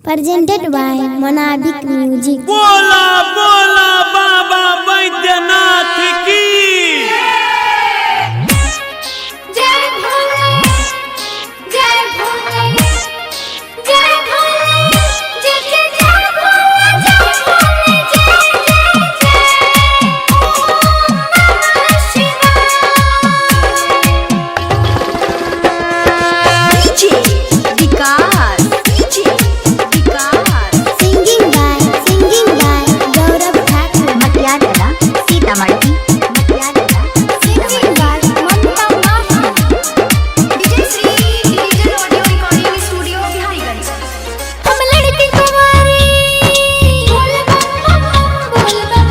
Presented by Monabik Music. बोला बोला बाबा बैद्यनाथ की जय भोले जय भोले जय भोले जय जय जय भोले जय भोले जय जय जय ओम नमः शिवाय Singing by Gaurav Thakur. Matiala Sitamarhi Singing by Mamta Mahi. DJ Sri Digital Audio Recording Studio Bihariganj. हम लड़की कुंवारी बोल बम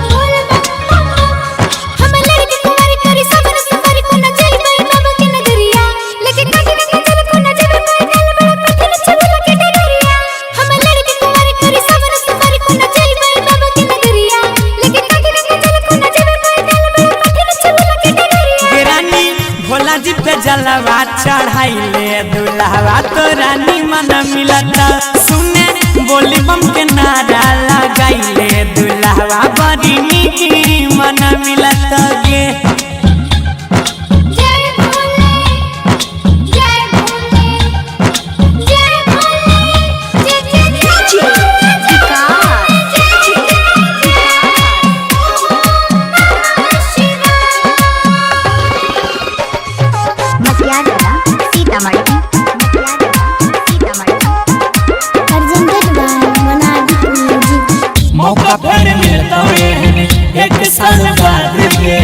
हम लड़की कुंवारी करी सबर सबर को न चल गई बाबा के नगरिया लेके काटी के चल को न जब कोई गल बड़ा कठिन चल के डरिया हम लड़की कुंवारी करी सबर सबर को न चल गई बाबा के नगरिया लेके काटी के चल को न जब कोई गल बड़ा कठिन चल के डरिया रानी भोला जी पे जलवा चढ़ाइले दुल्हवा तो रानी मन मिलता सुने बोली बम के नारा लगाइले दुल्हवा बड़ी नीक मन मिलता गे जय भोले जय भोले जय भोले जय जय जय मटियाला Sitamarhi Presented by Monabik Music. मौका पर मिलता है एक साल बाद के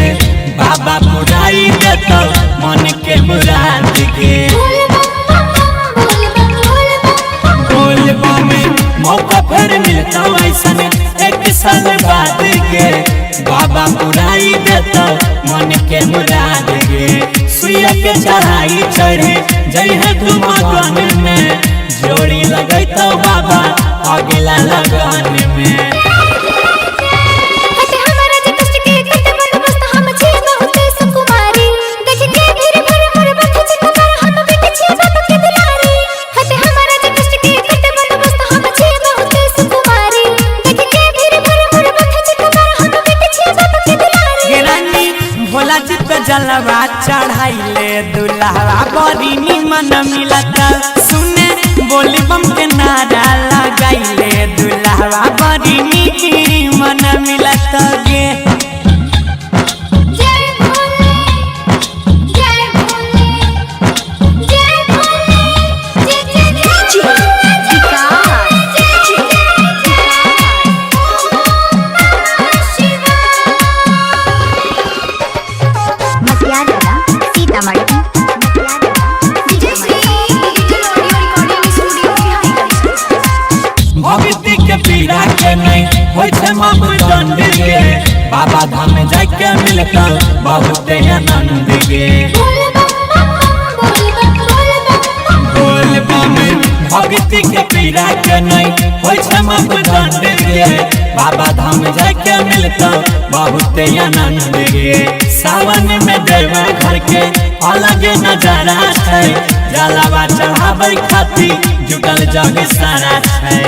बाबा बुराई देता मन के मुराद के बोल में मौका पर मिलता ऐसा एक साल बाद के बाबा बुराई देता मन के मुराद के सुइया के चढ़ाई चढ़े जय है धुमगन में जोड़ी लगे तो बाबा अगला लगन में हटे हमारा जे कष्ट के कटे बंदोबस्त हम छी बहुत सुकुमारी देख के धीरे भर भर बख छी कुमार हम बेटे छी बाबा के दुलारी हटे हमारा जे कष्ट के कटे बंदोबस्त हम छी बहुत सुकुमारी देख के धीरे भर भर बख छी कुमार हम बेटे छी बाबा के दुलारी रानी भोला जी पे जलवा चढ़ाइले दुल्हवा बड़ी निमन मिलता सुने बोली बम के नारा लगाइले दुल्हवा बड़ी निमन मिलता गे जय भोले जय भोले जय भोले जय जय जय मटियाला Sitamarhi DJ Sri Digital Audio Recording Studio Bihariganj. भक्ति के पीड़ा के नहीं होय छै मापदंड गे बाबा धाम जाय के मिलता बहुत आनंद गे बोल बम भक्ति के पीड़ा के नहीं होय छै मापदंड गे बाबा धाम जाय के मिलता बहुत आनंद गे सावन में देवा घर के अलग नजारा है जलावा चढ़ावे खातिर जुटल जग सारा है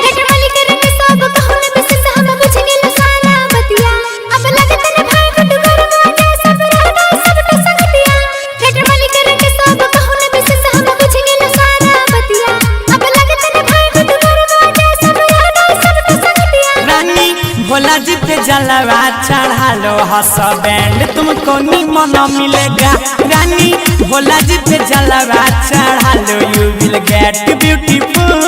लेटर वाली करन सब कहूं न बिस से हम बुझ गेल सारा बतिया अब लगत न भाई कट करवा जा सब रहना सब तो संगतिया लेटर वाली करन सब कहूं न बिस से हम बुझ गेल सारा बतिया अब लगत न भाई कट करवा जा सब रहना सब तो संगतिया रानी भोला जी पे जलवा चढ़ा लो हंस बैंड तुमको निमन मिलेगा रानी भोला जी पे जलवा चढ़ा लो यू विल गेट ब्यूटीफुल